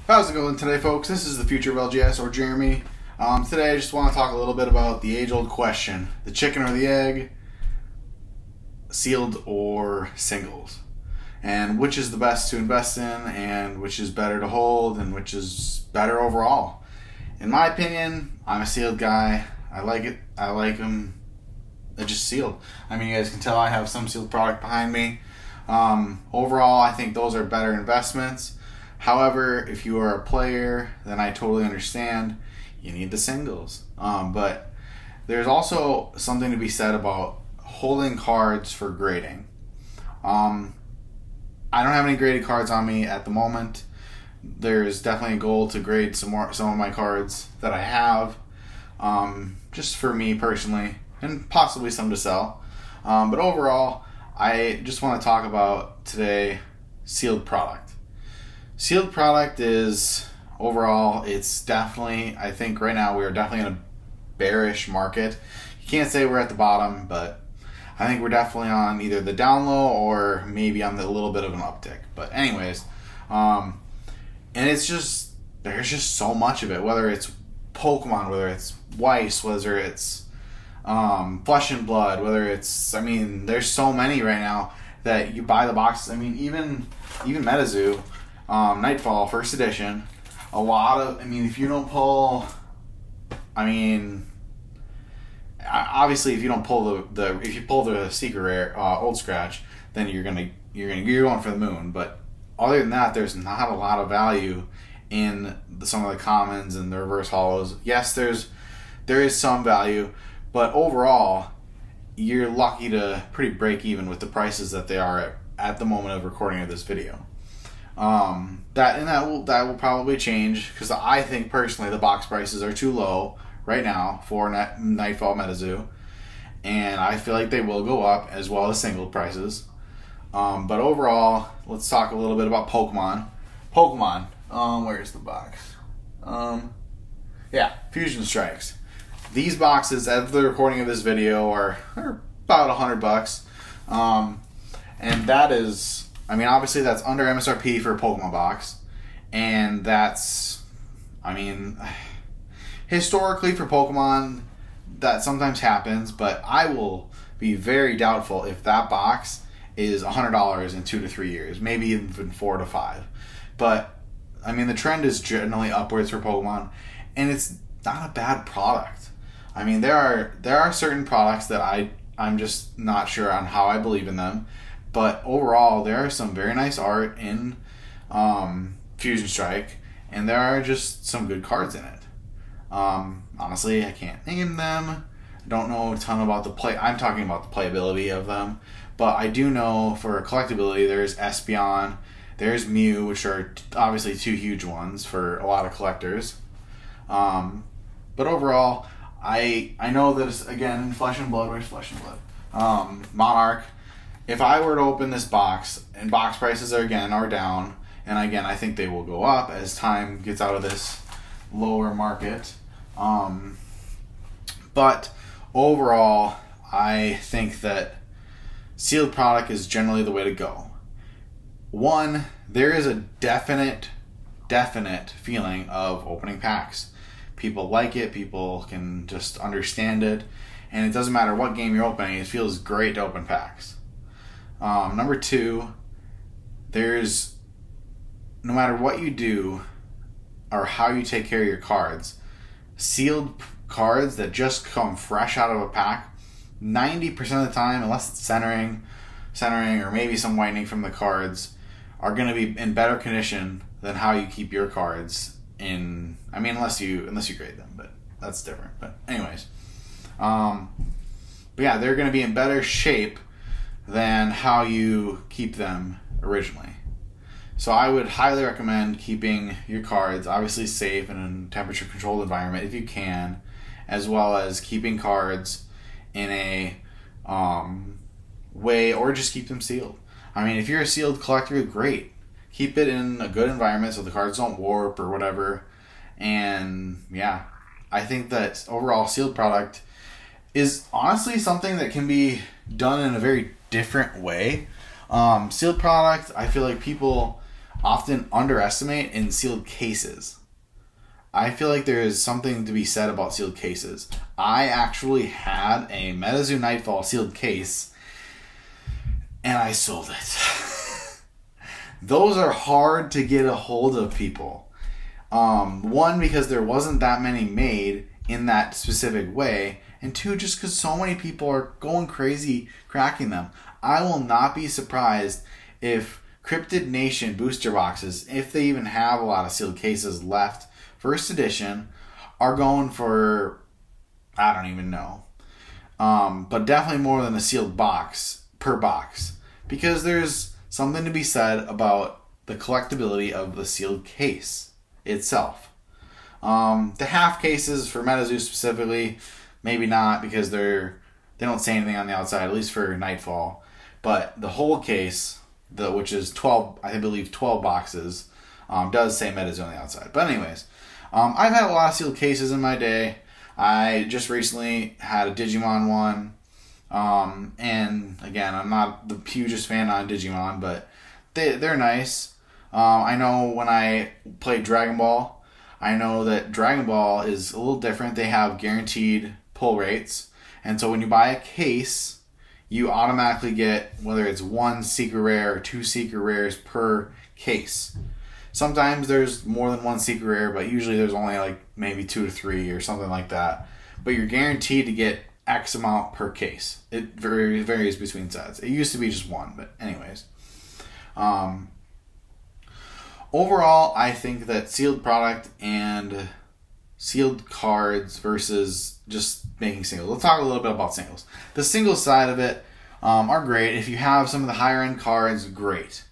How's it going today, folks? This is the Future of LGS, or Jeremy. Today I just want to talk a little bit about the age-old question: the chicken or the egg, sealed or singles, and which is the best to invest in, and which is better to hold, and which is better overall. In my opinion, I'm a sealed guy. I like it. I like them. They're just sealed. I mean, you guys can tell I have some sealed product behind me. Overall, I think those are better investments. However, if you are a player, then I totally understand. You need the singles. But there's also something to be said about holding cards for grading. I don't have any graded cards on me at the moment. There's definitely a goal to grade some of my cards that I have, just for me personally, and possibly some to sell. But overall, I just want to talk about today sealed product. Sealed product is, overall, it's definitely, I think right now we are definitely in a bearish market. You can't say we're at the bottom, but I think we're definitely on either the down low or maybe on the little bit of an uptick. But anyways, and it's just, there's just so much of it, whether it's Pokemon, whether it's Weiss, whether it's Flesh and Blood, whether it's, I mean, there's so many right now that you buy the boxes. I mean, even MetaZoo, Nightfall, first edition, a lot of, I mean, if you don't pull, I mean, obviously if you don't pull if you pull the secret rare, old scratch, then you're going for the moon. But other than that, there's not a lot of value in some of the commons and the reverse hollows. Yes, there is some value, but overall, you're lucky to pretty break even with the prices that they are at the moment of recording of this video. That will probably change, because I think personally the box prices are too low right now for Nightfall MetaZoo, and I feel like they will go up, as well as single prices. But overall, let's talk a little bit about Pokemon. Where's the box? Yeah, Fusion Strikes. These boxes, as the recording of this video, are about $100. And that is, I mean, obviously that's under MSRP for a Pokemon box. And that's, I mean, historically for Pokemon, that sometimes happens, but I will be very doubtful if that box is $100 in 2 to 3 years, maybe even 4 to 5. But, I mean, the trend is generally upwards for Pokemon, and it's not a bad product. I mean, there are certain products that I'm just not sure on how I believe in them. But overall, there are some very nice art in Fusion Strike, and there are just some good cards in it. Honestly, I can't name them. I don't know a ton about the play. I'm talking about the playability of them. But I do know for collectability, there's Espeon, there's Mew, which are obviously two huge ones for a lot of collectors. But overall, I know that it's, again, Flesh and Blood. Where's Flesh and Blood? Monarch. If I were to open this box, and box prices are down, and again, I think they will go up as time gets out of this lower market. But overall, I think that sealed product is generally the way to go. One, there is a definite feeling of opening packs. People like it, people can just understand it, and it doesn't matter what game you're opening, it feels great to open packs. Number two, there's, no matter what you do or how you take care of your cards, sealed cards that just come fresh out of a pack, 90% of the time, unless it's centering or maybe some whitening from the cards, are going to be in better condition than how you keep your cards in, I mean, unless you grade them, but that's different. But anyways, but yeah, they're going to be in better shape than how you keep them originally. So I would highly recommend keeping your cards obviously safe in a temperature controlled environment if you can, as well as keeping cards in a way, or just keep them sealed. I mean, if you're a sealed collector, great. Keep it in a good environment so the cards don't warp or whatever. And yeah, I think that overall sealed product is honestly something that can be done in a very different way. Sealed product, I feel like people often underestimate in sealed cases. I feel like there is something to be said about sealed cases. I actually had a MetaZoo Nightfall sealed case, and I sold it. Those are hard to get a hold of, people. One, because there wasn't that many made in that specific way, and two, just because so many people are going crazy cracking them. I will not be surprised if Cryptid Nation booster boxes, if they even have a lot of sealed cases left, first edition, are going for, I don't even know, but definitely more than a sealed box per box, because there's something to be said about the collectability of the sealed case itself. The half cases for MetaZoo specifically, maybe not, because they don't say anything on the outside, at least for Nightfall. But the whole case, which is 12, I believe 12 boxes, does say MetaZoo on the outside. But anyways, I've had a lot of sealed cases in my day. I just recently had a Digimon one. And again, I'm not the hugest fan on Digimon, but they're nice. I know when I played Dragon Ball, I know that Dragon Ball is a little different. They have guaranteed pull rates. And so when you buy a case, you automatically get, whether it's 1 secret rare or 2 secret rares per case. Sometimes there's more than 1 secret rare, but usually there's only like maybe 2 to 3 or something like that. But you're guaranteed to get X amount per case. It varies between sets. It used to be just 1, but anyways. Overall, I think that sealed product and sealed cards versus just making singles. Let's talk a little bit about singles. The single side of it are great. If you have some of the higher end cards, great.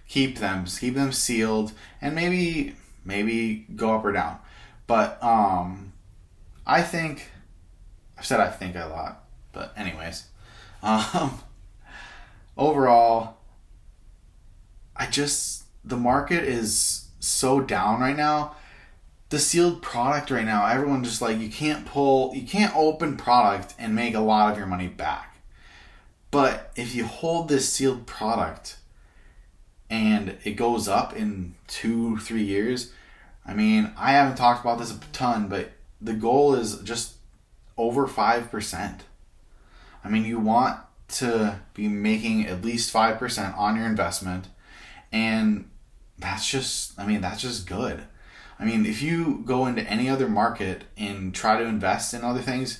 Keep them sealed, and maybe go up or down. But I think a lot. But anyways, overall, the market is so down right now. The sealed product right now, everyone just like, you can't open product and make a lot of your money back. But if you hold this sealed product and it goes up in 2-3 years, I mean, I haven't talked about this a ton, but the goal is just over 5%. I mean, you want to be making at least 5% on your investment, and that's just good. I mean, if you go into any other market and try to invest in other things,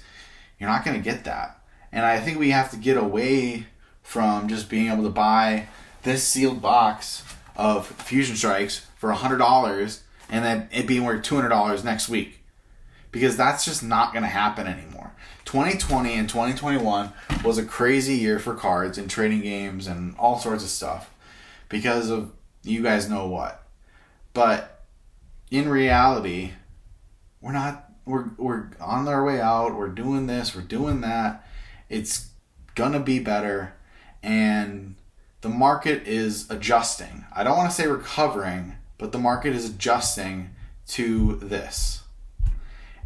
you're not going to get that. And I think we have to get away from just being able to buy this sealed box of Fusion Strikes for $100 and then it being worth $200 next week. Because that's just not going to happen anymore. 2020 and 2021 was a crazy year for cards and trading games and all sorts of stuff because of you guys know what. But in reality, we're on our way out. We're doing this, we're doing that. It's gonna be better, and the market is adjusting. I don't want to say recovering, but the market is adjusting to this.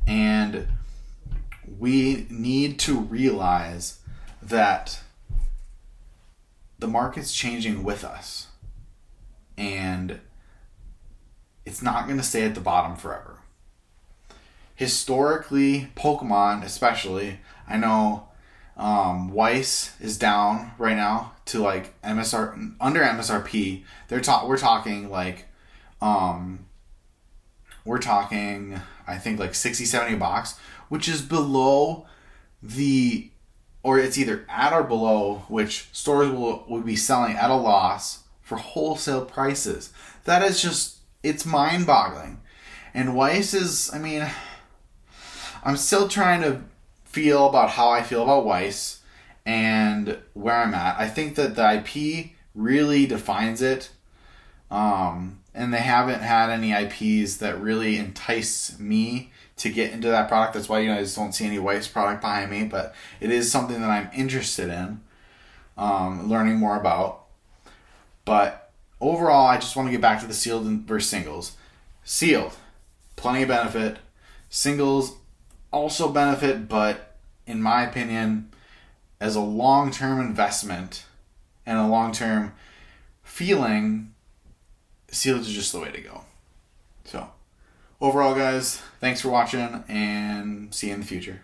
And we need to realize that the market's changing with us. And it's not going to stay at the bottom forever. Historically, Pokemon especially, I know Weiss is down right now to like MSR, under MSRP. We're talking I think like $60-$70 box, which is below or it's either at or below, which stores would be selling at a loss for wholesale prices. That is just, it's mind-boggling. And Weiss is, I mean, I'm still trying to feel about how I feel about Weiss and where I'm at. I think that the IP really defines it. And they haven't had any IPs that really entice me to get into that product. That's why you guys don't see any Weiss product behind me, but it is something that I'm interested in learning more about. But overall, I just want to get back to the sealed versus singles. Sealed, plenty of benefit. Singles also benefit, but in my opinion, as a long-term investment and a long-term feeling, sealed is just the way to go. So, overall, guys, thanks for watching, and see you in the future.